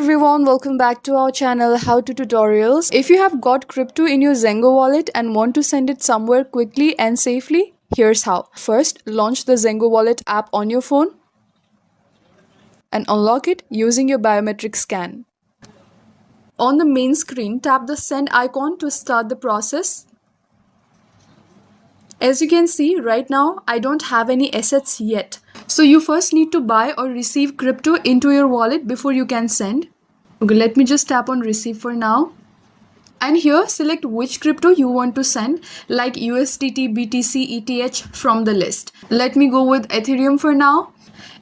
everyone, welcome back to our channel How to Tutorials. If you have got crypto in your Zengo wallet and want to send it somewhere quickly and safely, here's how. First, launch the Zengo wallet app on your phone and unlock it using your biometric scan. On the main screen, tap the send icon to start the process. As you can see, right now, I don't have any assets yet. So you first need to buy or receive crypto into your wallet before you can send. Okay, let me just tap on receive for now. And here select which crypto you want to send, like USDT, BTC, ETH from the list. Let me go with Ethereum for now.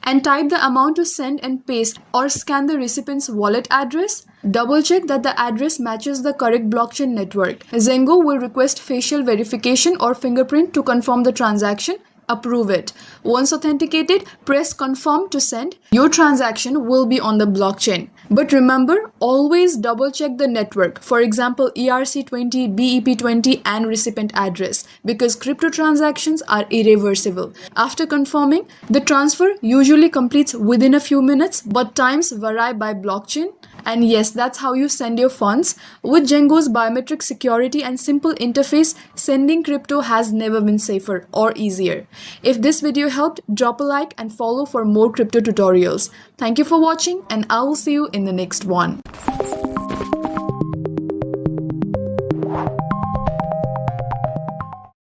And type the amount to send and paste or scan the recipient's wallet address. Double check that the address matches the correct blockchain network. Zengo will request facial verification or fingerprint to confirm the transaction. Approve it. Once authenticated, press confirm to send. Your transaction will be on the blockchain. But remember, always double check the network. For example, ERC20, BEP20 and recipient address, because crypto transactions are irreversible. After confirming, the transfer usually completes within a few minutes, but times vary by blockchain. And yes, that's how you send your funds. With Zengo's biometric security and simple interface, sending crypto has never been safer or easier. If this video helped, drop a like and follow for more crypto tutorials. Thank you for watching, and I will see you in the next one.